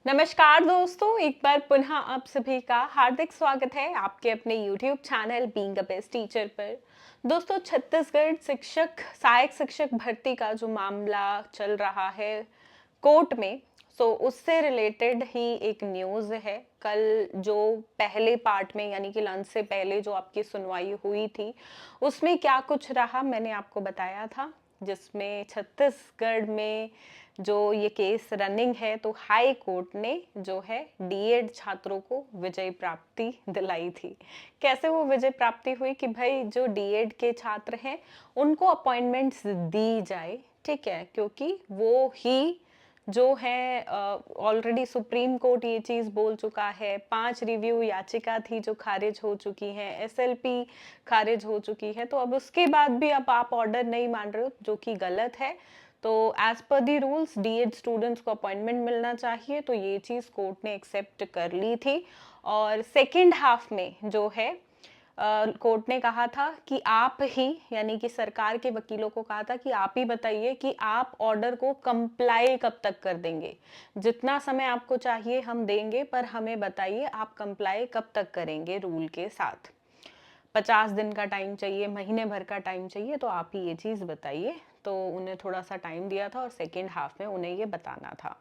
नमस्कार दोस्तों, एक बार पुनः आप सभी का हार्दिक स्वागत है आपके अपने YouTube channel being a best teacher पर। दोस्तों, छत्तीसगढ़ सहायक शिक्षक भर्ती का जो मामला चल रहा है कोर्ट में, उससे रिलेटेड ही एक न्यूज़ है। कल जो पहले पार्ट में यानी कि लंच से पहले जो आपकी सुनवाई हुई थी, उसमें क्या कुछ रहा मैंने आपको बताया था, जिसमें छत्तीसगढ़ में जो ये केस रनिंग है, तो हाई कोर्ट ने जो है डीएड छात्रों को विजय प्राप्ति दिलाई थी। कैसे वो विजय प्राप्ति हुई कि भाई जो डीएड के छात्र हैं उनको अपॉइंटमेंट्स दी जाए, ठीक है, क्योंकि वो ही जो है ऑलरेडी सुप्रीम कोर्ट ये चीज़ बोल चुका है। 5 रिव्यू याचिका थी जो खारिज हो चुकी हैं, एसएलपी खारिज हो चुकी है, तो अब उसके बाद भी अब आप ऑर्डर नहीं मान रहे हो, जो कि गलत है। तो as per the rules DEd students को अपॉइंटमेंट मिलना चाहिए, तो ये चीज़ कोर्ट ने एक्सेप्ट कर ली थी। और सेकेंड हाफ में जो है कोर्ट ने कहा था कि आप ही यानी कि सरकार के वकीलों को कहा था कि आप ही बताइए कि आप ऑर्डर को कंप्लाई कब तक कर देंगे। जितना समय आपको चाहिए हम देंगे, पर हमें बताइए आप कंप्लाई कब तक करेंगे रूल के साथ। 50 दिन का टाइम चाहिए, महीने भर का टाइम चाहिए, तो आप ही ये चीज़ बताइए। तो उन्हें थोड़ा सा टाइम दिया था और सेकेंड हाफ में उन्हें ये बताना था।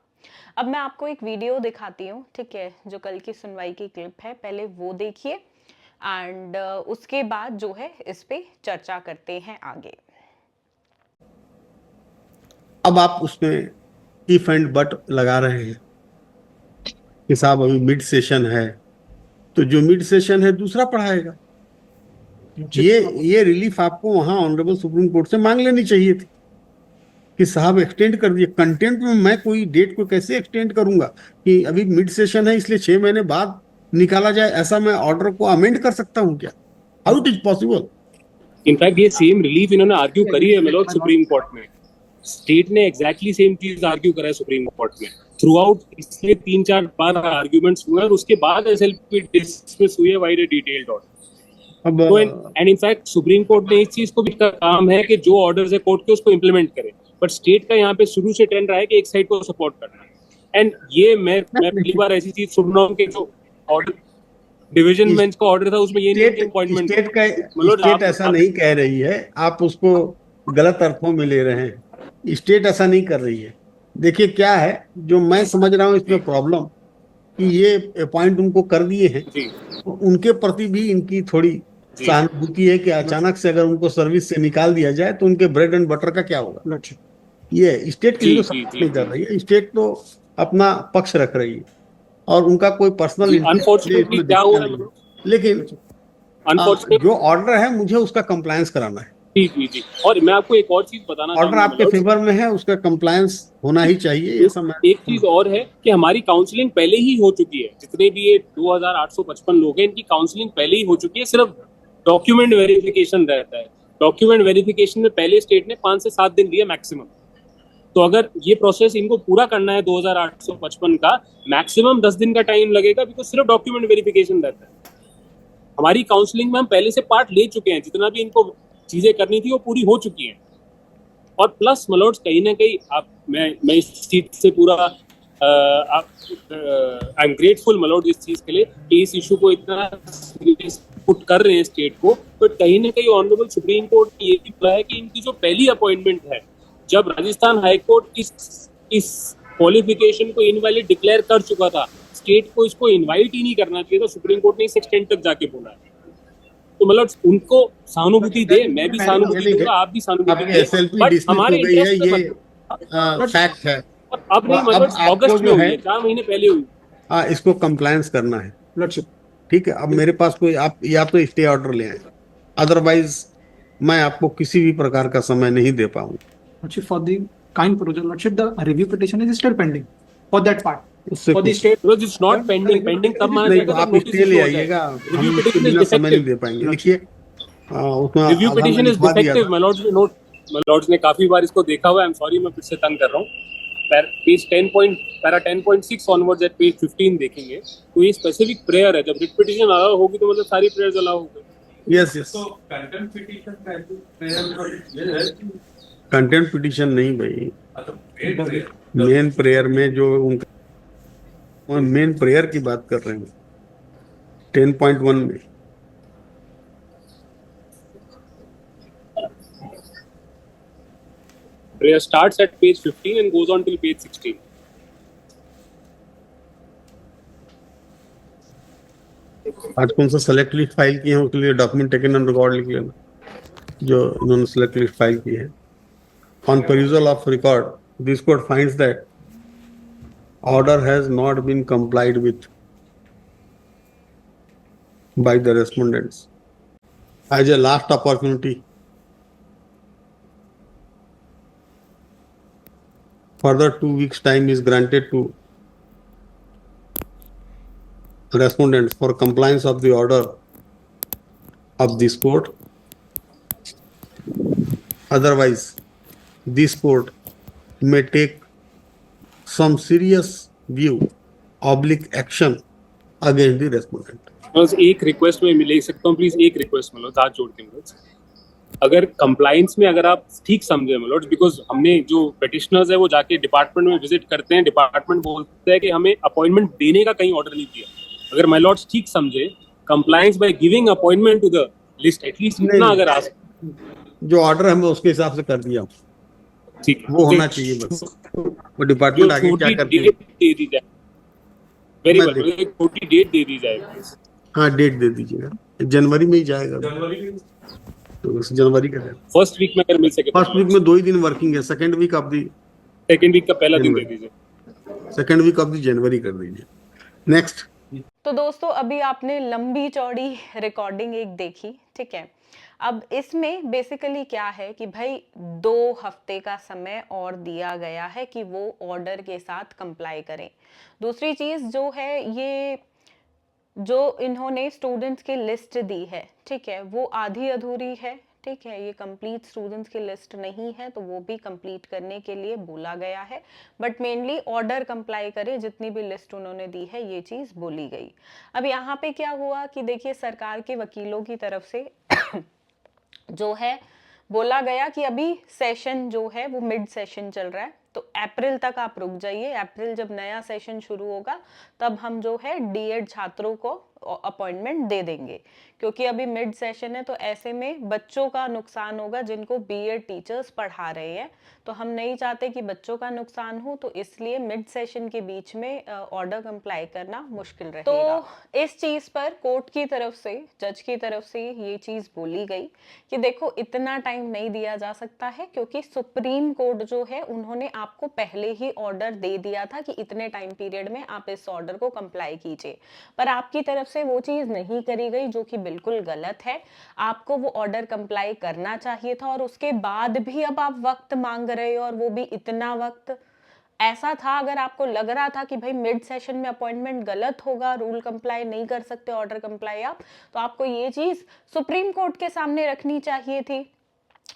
अब मैं आपको एक वीडियो दिखाती हूँ, ठीक है, जो कल की सुनवाई की क्लिप है, पहले वो देखिए एंड उसके बाद जो है इस पे चर्चा करते हैं आगे। अब आप उसमें इफ एंड बट लगा रहे हैं कि साहब अभी मिड सेशन है, तो जो मिड सेशन है दूसरा पढ़ाएगा। ये ये रिलीफ आपको वहां ऑनरेबल सुप्रीम कोर्ट से मांग लेनी चाहिए थी कि साहब एक्सटेंड कर दिए। कंटेंट में मैं कोई डेट को कैसे एक्सटेंड करूंगा कि अभी मिड सेशन है इसलिए 6 महीने बाद निकाला जाए, ऐसा मैं ऑर्डर को अमेंड कर सकता हूं क्या? How it is possible? In fact ये सेम रिलीफ इन्होंने आर्ग्यू करी है मतलब सुप्रीम कोर्ट में। स्टेट ने एग्जैक्टली सेम चीज आर्ग्यू करा है सुप्रीम कोर्ट में थ्रू आउट। इसलिए 3-4 बार आर्ग्यूमेंट्स हुए और उसके बाद एसएलपी डिसमिस हुई है वाइड डिटेल्ड ऑर्डर। अब तो एंड इनफैक्ट सुप्रीम कोर्ट ने इस चीज को भी का काम है कि जो ऑर्डर्स है कोर्ट के उसको इंप्लीमेंट करे, बट स्टेट का यहाँ पे शुरू से ट्रेंड रहा है कि एक साइड को सपोर्ट करना है। एंड ये मैं पहली बार ऐसी चीज सुन रहा हूँ कि जो ऑर्डर डिवीजन बेंच का ऑर्डर था उसमें ये नहीं अपॉइंटमेंट स्टेट ऐसा नहीं कह रही है, आप उसको गलत अर्थों में ले रहे हैं। स्टेट ऐसा नहीं कर रही है। देखिए क्या है, जो मैं समझ रहा हूँ इसमें प्रॉब्लम कि ये अपॉइंट उनको कर दिए हैं, तो उनके प्रति भी इनकी थोड़ी सहानुभूति है कि अचानक से अगर उनको सर्विस से निकाल दिया जाए तो उनके ब्रेड एंड बटर का क्या होगा। ये स्टेट किसी को सपोर्ट नहीं कर रही है, स्टेट तो अपना पक्ष रख रही है और उनका कोई पर्सनल इंटरेस्ट अनफॉर्चुनेटली इसमें क्या दिखता हुआ नहीं है। लेकिन जो ऑर्डर है मुझे उसका कंप्लायंस कराना है। जी जी जी। और मैं आपको एक और चीज बताना ऑर्डर चाहूंगा आपके फेवर में है, उसका कंप्लायंस होना ही चाहिए, ये सब मैं एक चीज और है कि हमारी काउंसलिंग पहले ही हो चुकी है। जितने भी ये 2855 लोग हैं इनकी काउंसलिंग पहले ही हो चुकी है, सिर्फ डॉक्यूमेंट वेरिफिकेशन रहता है। डॉक्यूमेंट वेरिफिकेशन में पहले स्टेट ने 5 से 7 दिन दिया मैक्सिमम। तो अगर ये प्रोसेस इनको पूरा करना है 2855 का, मैक्सिमम 10 दिन का टाइम लगेगा, बिकॉज सिर्फ डॉक्यूमेंट वेरिफिकेशन रहता है। हमारी काउंसलिंग में हम पहले से पार्ट ले चुके हैं, जितना भी इनको चीजें करनी थी वो पूरी हो चुकी हैं। और प्लस मलोड्स कहीं ना कहीं आप मैं इस चीज से पूरा आई एम ग्रेटफुल मलोड इस चीज के लिए कि इस इशू को इतना पुट कर रहे हैं स्टेट को। बट कहीं ना कहीं ऑनरेबल सुप्रीम कोर्ट की ये भी बोला है कि इनकी जो पहली अपॉइंटमेंट है, जब राजस्थान हाईकोर्ट इस क्वालिफिकेशन को इनवैलिड डिक्लेयर कर चुका था, स्टेट को इसको इनवाइट ही नहीं करना चाहिए था। सुप्रीम कोर्ट ने इस एक्सटेंट तक जाके बोला है। तो मतलब उनको सहानुभूति दे, मैं भी सहानुभूति दूंगा, आप भी सहानुभूति दे, बट हमारे इंटरेस्ट में ये फैक्ट है। अब नहीं, मतलब अगस्त में हुई है, 4 महीने पहले हुई। इसको कंप्लायंस करना है, ठीक है। अब मेरे पास कोई, आप या तो स्टे ऑर्डर ले आए, अदरवाइज मैं आपको किसी भी प्रकार का समय नहीं दे पाऊंगा। For the kind proposal, Lordship, the review petition is still pending for that part. उससे For the कुछ state, Because it's not pending, pending तब माना नहीं, जाएगा तो जब आप notice स्टे ले issue हो जाए। आइएगा, हम Review उसके petition is बिना समय नहीं defective. दे पाएंगे। लिखिए उसमें Review आधा petition मैं is लिखवा दिया defective. था। My lords ने काफी बार इसको देखा हुआ है। I'm sorry, मैं फिर से तंग कर रहा हूँ। पेज 10.6 ऑनवर्ड्स एट पेज 15 देखेंगे तो ये स्पेसिफिक प्रेयर है। जब रिट पिटीशन अलाउ होगी तो मतलब सारी प्रेयर्स अलाउ हो गई। यस यस, कंटेंट पिटीशन नहीं भाई, मेन प्रेयर में जो उनका और मेन प्रेयर की बात कर रहे हैं 10.1 में। Prayer starts at page 15 and goes on till page 16. आज कौन सा सेलेक्ट लिस्ट फाइल किए हैं उसके लिए डॉक्यूमेंट टेकन ऑन रिकॉर्ड लिख लेना, जो इन्होंने सेलेक्ट लिस्ट फाइल की है। On perusal of record, this court finds that order has not been complied with by the respondents. As a last opportunity, further 2 weeks time is granted to respondents for compliance of the order of this court. Otherwise, this court may take some serious view oblique action against the respondent. बस एक request में ले सकता हूँ please, एक request मतलब हाथ जोड़ के मतलब, अगर कंप्लाइंस में अगर आप ठीक समझे मतलब, बिकॉज हमने जो पेटिशनर्स है वो जाके डिपार्टमेंट में विजिट करते हैं, डिपार्टमेंट बोलता है कि हमें अपॉइंटमेंट देने का कहीं ऑर्डर नहीं दिया। अगर माय लॉर्ड्स ठीक समझे, compliance by giving appointment to the list, at least इतना अगर आप जो ऑर्डर है मैं उसके हिसाब से कर दिया हूँ, ठीक वो होना चाहिए बस। वो डिपार्टमेंट आगे क्या करती है, डेट दे दी जाए, वेरी मैं वेल, एक छोटी डेट दे दी जाए प्लीज। हाँ डेट दे दीजिएगा, जनवरी में ही जाएगा, तो इस जनवरी का फर्स्ट वीक में अगर मिल सके, फर्स्ट वीक में 2 ही दिन वर्किंग है, second week of the second week का पहला दिन दे दीजिए, सेकंड वीक ऑफ दी जनवरी कर दीजिए। नेक्स्ट। तो दोस्तों अभी आपने लंबी चौड़ी रिकॉर्डिंग एक देखी, ठीक है। अब इसमें बेसिकली क्या है कि भाई 2 हफ्ते का समय और दिया गया है कि वो ऑर्डर के साथ कंप्लाई करें। दूसरी चीज जो है, ये जो इन्होंने स्टूडेंट्स की लिस्ट दी है, ठीक है, वो आधी अधूरी है, ठीक है, ये कंप्लीट स्टूडेंट्स की लिस्ट नहीं है, तो वो भी कंप्लीट करने के लिए बोला गया है। बट मेनली ऑर्डर कंप्लाई करें, जितनी भी लिस्ट उन्होंने दी है ये चीज़ बोली गई। अब यहाँ पे क्या हुआ कि देखिए सरकार के वकीलों की तरफ से जो है बोला गया कि अभी सेशन जो है वो मिड सेशन चल रहा है, तो अप्रैल तक आप रुक जाइए, अप्रैल जब नया सेशन शुरू होगा तब हम जो है डीएड छात्रों को अपॉइंटमेंट दे देंगे, क्योंकि अभी मिड सेशन है, तो ऐसे में बच्चों का नुकसान होगा जिनको बीएड टीचर्स पढ़ा रहे हैं, तो हम नहीं चाहते कि बच्चों का नुकसान हो, तो इसलिए मिड सेशन के बीच में ऑर्डर कंप्लाई करना मुश्किल रहेगा। तो इस चीज पर कोर्ट की तरफ से, जज की तरफ से ये चीज बोली गई कि देखो इतना टाइम नहीं दिया जा सकता है, क्योंकि सुप्रीम कोर्ट जो है उन्होंने आपको पहले ही ऑर्डर दे दिया था कि इतने टाइम पीरियड में आप इस ऑर्डर को कंप्लाई कीजिए, पर आपकी तरफ से वो चीज नहीं करी गई, जो कि बिल्कुल गलत है। आपको वो ऑर्डर कंप्लाई करना चाहिए था, और उसके बाद भी अब आप वक्त मांग रहे हो, और वो भी इतना वक्त। ऐसा था अगर आपको लग रहा था कि भाई मिड सेशन में अपॉइंटमेंट गलत होगा, रूल कंप्लाई नहीं कर सकते, ऑर्डर कंप्लाई आप, तो आपको ये चीज सुप्रीम कोर्ट के सामने रखनी चाहिए थी,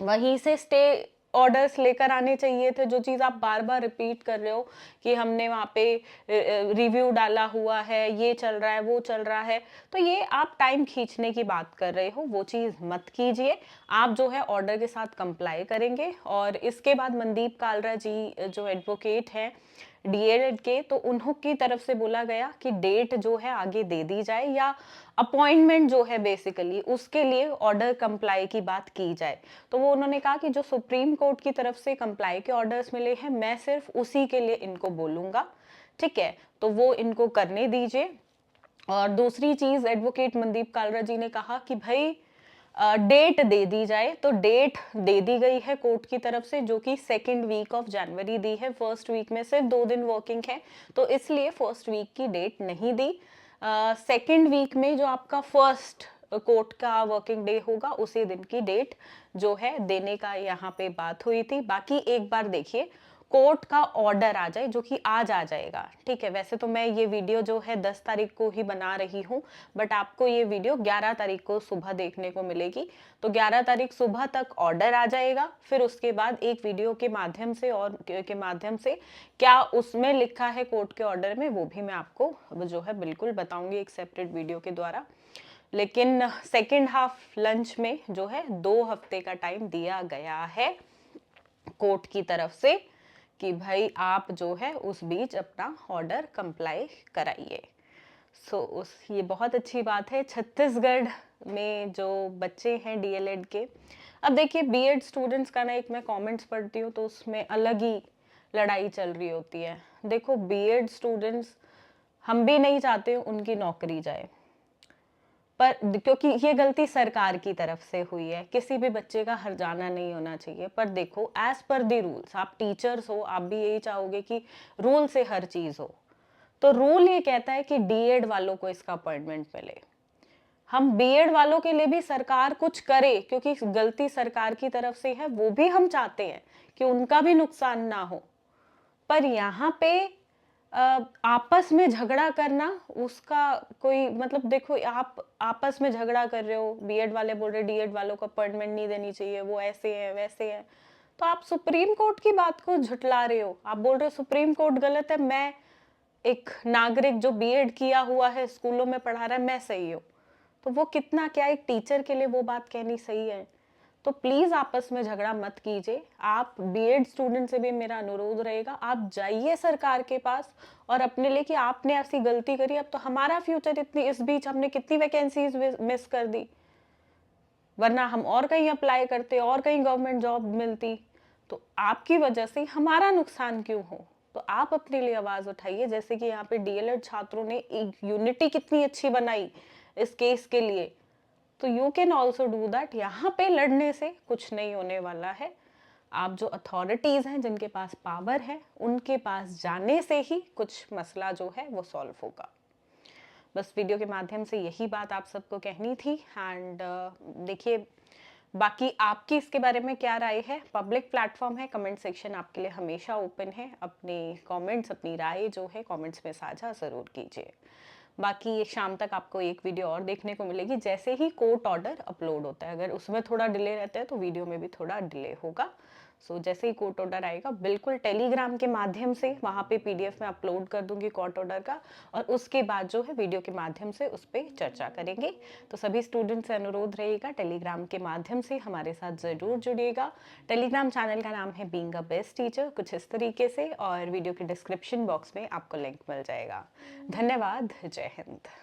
वहीं से स्टे ऑर्डर्स लेकर आने चाहिए थे। जो चीज़ आप बार बार रिपीट कर रहे हो कि हमने वहाँ पे रिव्यू डाला हुआ है, ये चल रहा है, वो चल रहा है, तो ये आप टाइम खींचने की बात कर रहे हो, वो चीज़ मत कीजिए। आप जो है ऑर्डर के साथ कंप्लाई करेंगे। और इसके बाद मनदीप कालरा जी जो एडवोकेट हैं डीएड के, तो उन्हों की तरफ से बोला गया कि डेट जो है आगे दे दी जाए, या अपॉइंटमेंट जो है बेसिकली उसके लिए ऑर्डर कंप्लाई की बात की जाए। तो वो उन्होंने कहा कि जो सुप्रीम कोर्ट की तरफ से कंप्लाई के ऑर्डर्स मिले हैं, मैं सिर्फ उसी के लिए इनको बोलूंगा, ठीक है, तो वो इनको करने दीजिए। और दूसरी चीज एडवोकेट मनदीप कालरा जी ने कहा कि भाई डेट दे दी जाए, तो डेट दे दी गई है कोर्ट की तरफ से, जो कि सेकेंड वीक ऑफ जनवरी दी है। फर्स्ट वीक में सिर्फ 2 दिन वर्किंग है, तो इसलिए फर्स्ट वीक की डेट नहीं दी। सेकेंड वीक में जो आपका फर्स्ट कोर्ट का वर्किंग डे होगा, उसी दिन की डेट जो है देने का यहाँ पे बात हुई थी। बाकी एक बार देखिए कोर्ट का ऑर्डर आ जाए, जो कि आज आ जाएगा, ठीक है। वैसे तो मैं ये वीडियो जो है 10 तारीख को ही बना रही हूँ, बट आपको ये वीडियो 11 तारीख को सुबह देखने को मिलेगी, तो 11 तारीख सुबह तक ऑर्डर आ जाएगा। फिर उसके बाद एक वीडियो के माध्यम से और के माध्यम से क्या उसमें लिखा है कोर्ट के ऑर्डर में, वो भी मैं आपको जो है बिल्कुल बताऊंगी एक सेपरेट वीडियो के द्वारा। लेकिन सेकेंड हाफ लंच में जो है 2 हफ्ते का टाइम दिया गया है कोर्ट की तरफ से, कि भाई आप जो है उस बीच अपना ऑर्डर कंप्लाई कराइए। उस ये बहुत अच्छी बात है। छत्तीसगढ़ में जो बच्चे हैं डीएलएड के, अब देखिए बीएड स्टूडेंट्स का ना, एक मैं कमेंट्स पढ़ती हूँ तो उसमें अलग ही लड़ाई चल रही होती है। देखो बीएड स्टूडेंट्स, हम भी नहीं चाहते उनकी नौकरी जाए, पर क्योंकि ये गलती सरकार की तरफ से हुई है, किसी भी बच्चे का हर्जाना नहीं होना चाहिए। पर देखो एज पर द रूल्स, आप टीचर्स हो, आप भी यही चाहोगे कि रूल से हर चीज हो। तो रूल ये कहता है कि डीएड वालों को इसका अपॉइंटमेंट मिले। हम बीएड वालों के लिए भी सरकार कुछ करे, क्योंकि गलती सरकार की तरफ से है, वो भी हम चाहते हैं कि उनका भी नुकसान ना हो। पर यहाँ पे आपस में झगड़ा करना, उसका कोई मतलब, देखो आप आपस में झगड़ा कर रहे हो, बीएड वाले बोल रहे डीएड वालों को अपॉइंटमेंट नहीं देनी चाहिए, वो ऐसे है वैसे है, तो आप सुप्रीम कोर्ट की बात को झुटला रहे हो। आप बोल रहे हो सुप्रीम कोर्ट गलत है, मैं एक नागरिक जो बीएड किया हुआ है, स्कूलों में पढ़ा रहा है, मैं सही हूँ। तो वो कितना, क्या एक टीचर के लिए वो बात कहनी सही है? तो प्लीज आपस में झगड़ा मत कीजिए। आप बीएड स्टूडेंट से भी मेरा अनुरोध रहेगा, आप जाइए सरकार के पास और अपने लिए कि आपने ऐसी गलती करी, अब तो हमारा फ्यूचर, इतनी इस बीच हमने कितनी वैकेंसीज मिस कर दी, वरना हम और कहीं अप्लाई करते और कहीं गवर्नमेंट जॉब मिलती। तो आपकी वजह से हमारा नुकसान क्यों हो? तो आप अपने लिए आवाज उठाइए। जैसे कि यहाँ पे डीएलएड छात्रों ने एक यूनिटी कितनी अच्छी बनाई इस केस के लिए, तो you can also do that. यहाँ पे लड़ने से कुछ नहीं होने वाला है। आप जो अथॉरिटीज हैं, जिनके पास पावर है, उनके पास जाने से ही कुछ मसला जो है वो सॉल्व होगा। बस वीडियो के माध्यम से यही बात आप सबको कहनी थी। एंड देखिए, बाकी आपकी इसके बारे में क्या राय है? पब्लिक प्लेटफॉर्म है, कमेंट सेक्शन आपके लिए हमेशा ओपन है। अपने कमेंट्स, अपनी राय जो है कमेंट्स में साझा ज़रूर कीजिए। बाकी ये शाम तक आपको एक वीडियो और देखने को मिलेगी, जैसे ही कोर्ट ऑर्डर अपलोड होता है। अगर उसमें थोड़ा डिले रहता है तो वीडियो में भी थोड़ा डिले होगा। जैसे ही कोर्ट ऑर्डर आएगा, बिल्कुल टेलीग्राम के माध्यम से वहाँ पे पीडीएफ में अपलोड कर दूंगी कोर्ट ऑर्डर का, और उसके बाद जो है वीडियो के माध्यम से उस पर चर्चा करेंगे। तो सभी स्टूडेंट से अनुरोध रहेगा, टेलीग्राम के माध्यम से हमारे साथ ज़रूर जुड़िएगा। टेलीग्राम चैनल का नाम है बीइंग अ बेस्ट टीचर, कुछ इस तरीके से, और वीडियो के डिस्क्रिप्शन बॉक्स में आपको लिंक मिल जाएगा। धन्यवाद। जय हिंद।